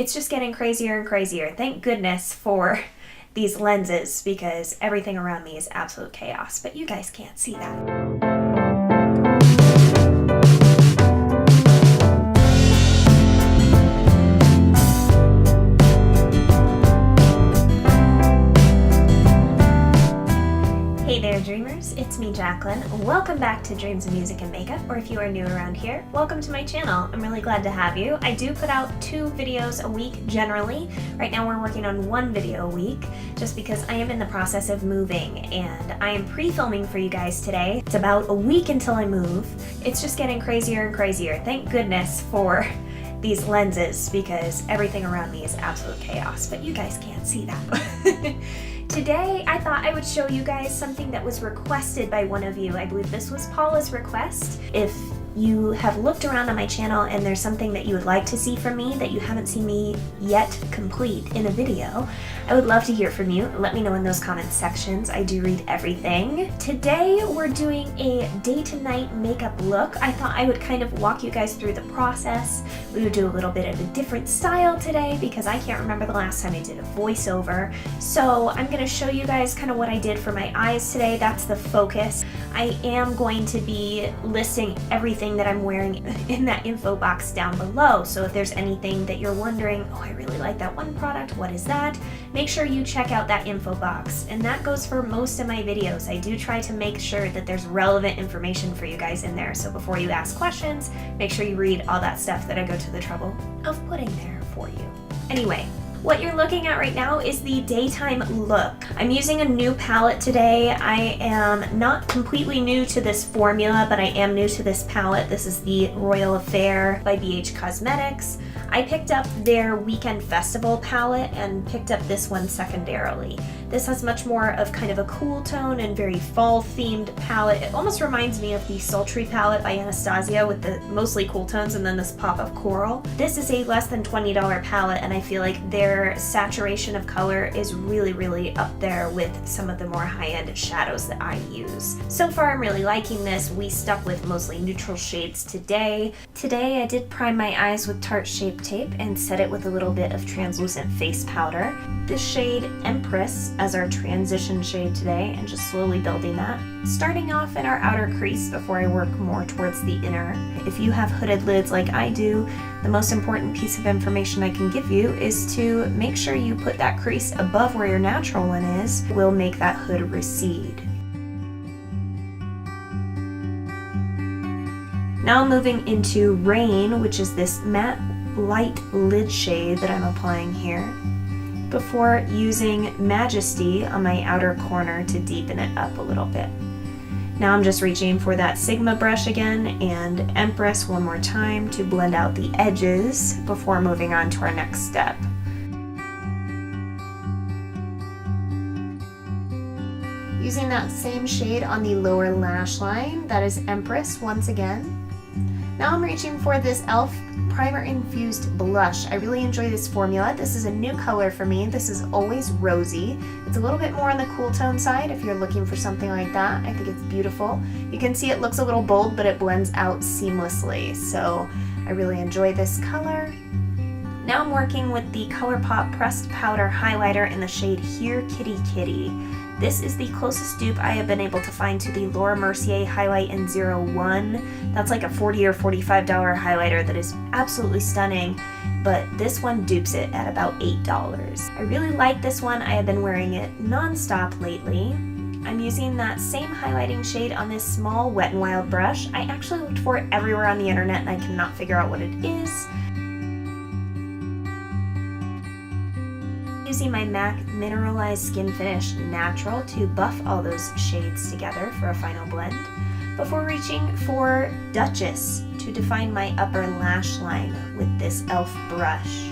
It's just getting crazier and crazier. Thank goodness for these lenses because everything around me is absolute chaos, but you guys can't see that. Hey there dreamers, it's me Jacqueline. Welcome back to Dreams of Music and Makeup, or if you are new around here, welcome to my channel. I'm really glad to have you. I do put out 2 videos a week generally. Right now we're working on 1 video a week just because I am in the process of moving and I am pre-filming for you guys today. It's about a week until I move. It's just getting crazier and crazier. Thank goodness for these lenses because everything around me is absolute chaos, but you guys can't see that. Today, I thought I would show you guys something that was requested by one of you. I believe this was Paula's request. If you have looked around on my channel and there's something that you would like to see from me that you haven't seen me yet complete in a video, I would love to hear from you. Let me know in those comments sections. I do read everything. Today, we're doing a day to night makeup look. I thought I would kind of walk you guys through the process. We would do a little bit of a different style today because I can't remember the last time I did a voiceover. So I'm going to show you guys kind of what I did for my eyes today. That's the focus. I am going to be listing everything that I'm wearing in that info box down below. So if there's anything that you're wondering, oh, I really like that one product, what is that? Make sure you check out that info box. And that goes for most of my videos. I do try to make sure that there's relevant information for you guys in there. So before you ask questions, make sure you read all that stuff that I go to the trouble of putting there for you. Anyway, what you're looking at right now is the daytime look. I'm using a new palette today. I am not completely new to this formula, but I am new to this palette. This is the Royal Affair by BH Cosmetics. I picked up their Weekend Festival palette and picked up this one secondarily. This has much more of kind of a cool tone and very fall themed palette. It almost reminds me of the Sultry palette by Anastasia with the mostly cool tones and then this pop of coral. This is a less than $20 palette and I feel like their saturation of color is really up there with some of the more high-end shadows that I use. So far I'm really liking this. We stuck with mostly neutral shades today. Today I did prime my eyes with Tarte Shape Tape and set it with a little bit of translucent face powder. This shade Empress as our transition shade today and just slowly building that. Starting off in our outer crease before I work more towards the inner. If you have hooded lids like I do, the most important piece of information I can give you is to make sure you put that crease above where your natural one is. It will make that hood recede. Now moving into Rain, which is this matte light lid shade that I'm applying here, before using Majesty on my outer corner to deepen it up a little bit. Now I'm just reaching for that Sigma brush again and Empress one more time to blend out the edges before moving on to our next step. Using that same shade on the lower lash line, that is Empress once again. Now I'm reaching for this e.l.f. Primer Infused Blush. I really enjoy this formula. This is a new color for me. This is Always Rosy. It's a little bit more on the cool tone side if you're looking for something like that. I think it's beautiful. You can see it looks a little bold, but it blends out seamlessly. So I really enjoy this color. Now I'm working with the ColourPop Pressed Powder Highlighter in the shade Here Kitty Kitty. This is the closest dupe I have been able to find to the Laura Mercier Highlight in 01. That's like a $40 or $45 highlighter that is absolutely stunning, but this one dupes it at about $8. I really like this one. I have been wearing it non-stop lately. I'm using that same highlighting shade on this small Wet n Wild brush. I actually looked for it everywhere on the internet and I cannot figure out what it is. Using my MAC Mineralized Skin Finish Natural to buff all those shades together for a final blend, before reaching for Duchess to define my upper lash line with this e.l.f. brush.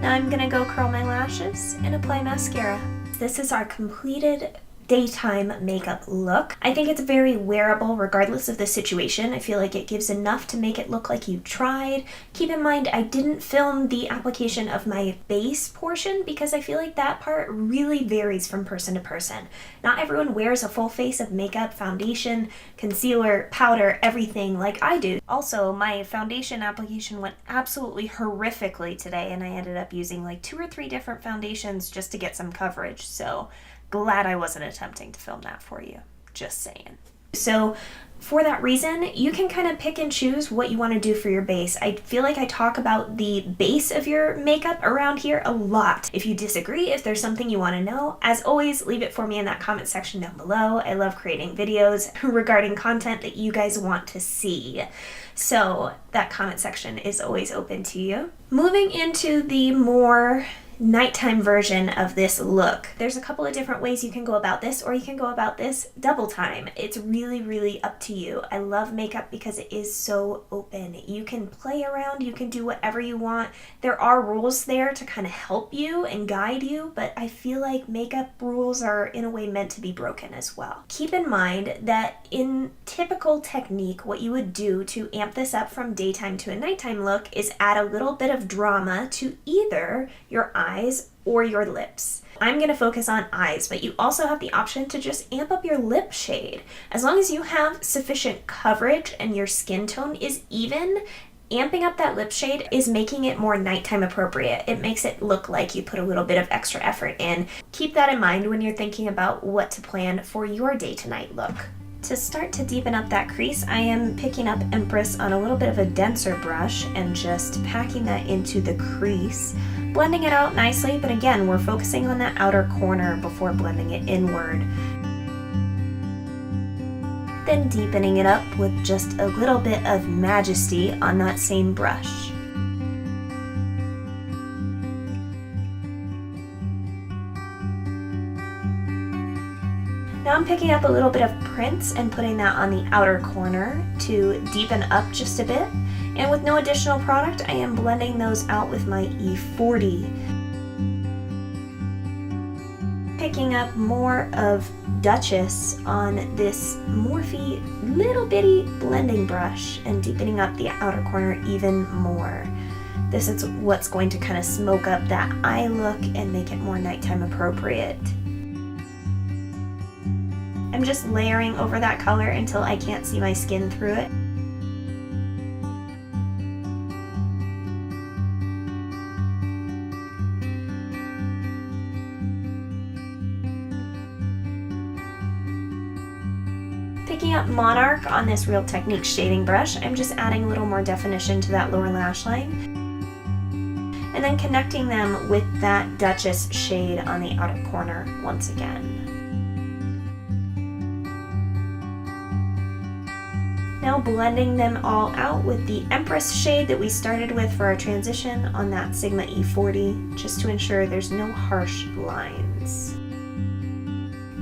Now I'm going to go curl my lashes and apply mascara. This is our completed daytime makeup look. I think it's very wearable regardless of the situation. I feel like it gives enough to make it look like you tried. Keep in mind, I didn't film the application of my base portion because I feel like that part really varies from person to person. Not everyone wears a full face of makeup, foundation, concealer, powder, everything like I do. Also, my foundation application went absolutely horrifically today, and I ended up using like 2 or 3 different foundations just to get some coverage. So glad I wasn't attempting to film that for you. Just saying. So for that reason, you can kind of pick and choose what you want to do for your base. I feel like I talk about the base of your makeup around here a lot. If you disagree, if there's something you want to know, as always, leave it for me in that comment section down below. I love creating videos regarding content that you guys want to see. So that comment section is always open to you. Moving into the more nighttime version of this look. There's a couple of different ways you can go about this, or you can go about this double time. It's really up to you. I love makeup because it is so open. You can play around, you can do whatever you want. There are rules there to kind of help you and guide you, but I feel like makeup rules are in a way meant to be broken as well. Keep in mind that in typical technique, what you would do to amp this up from daytime to a nighttime look is add a little bit of drama to either your eyes or your lips. I'm going to focus on eyes, but you also have the option to just amp up your lip shade. As long as you have sufficient coverage and your skin tone is even, amping up that lip shade is making it more nighttime appropriate. It makes it look like you put a little bit of extra effort in. Keep that in mind when you're thinking about what to plan for your day to night look. To start to deepen up that crease, I am picking up Empress on a little bit of a denser brush and just packing that into the crease, blending it out nicely, but again, we're focusing on that outer corner before blending it inward. Then deepening it up with just a little bit of Majesty on that same brush. Now I'm picking up a little bit of Prince and putting that on the outer corner to deepen up just a bit. And with no additional product, I am blending those out with my E40. Picking up more of Duchess on this Morphe little bitty blending brush and deepening up the outer corner even more. This is what's going to kind of smoke up that eye look and make it more nighttime appropriate. I'm just layering over that color until I can't see my skin through it. Picking up Monarch on this Real Technique shading brush, I'm just adding a little more definition to that lower lash line. And then connecting them with that Duchess shade on the outer corner once again. Now blending them all out with the Empress shade that we started with for our transition on that Sigma E40, just to ensure there's no harsh lines.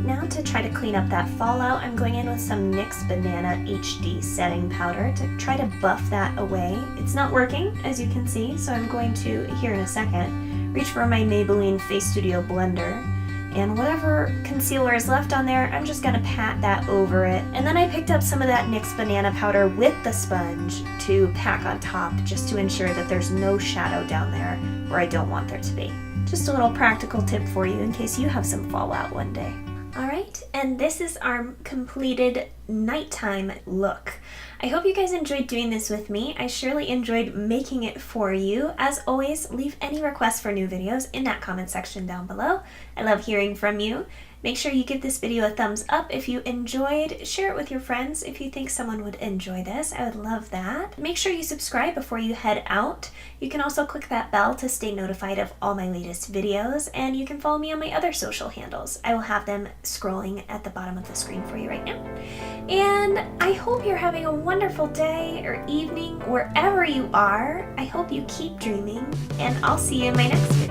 Now to try to clean up that fallout, I'm going in with some NYX Banana HD setting powder to try to buff that away. It's not working, as you can see, so I'm going to, here in a second, reach for my Maybelline Face Studio blender. And whatever concealer is left on there, I'm just going to pat that over it. And then I picked up some of that NYX Banana powder with the sponge to pack on top, just to ensure that there's no shadow down there where I don't want there to be. Just a little practical tip for you in case you have some fallout one day. Alright, and this is our completed nighttime look. I hope you guys enjoyed doing this with me. I surely enjoyed making it for you. As always, leave any requests for new videos in that comment section down below. I love hearing from you. Make sure you give this video a thumbs up if you enjoyed. Share it with your friends if you think someone would enjoy this. I would love that. Make sure you subscribe before you head out. You can also click that bell to stay notified of all my latest videos, and you can follow me on my other social handles. I will have them scrolling at the bottom of the screen for you right now. And I hope you're having a wonderful day or evening wherever you are. I hope you keep dreaming, and I'll see you in my next video.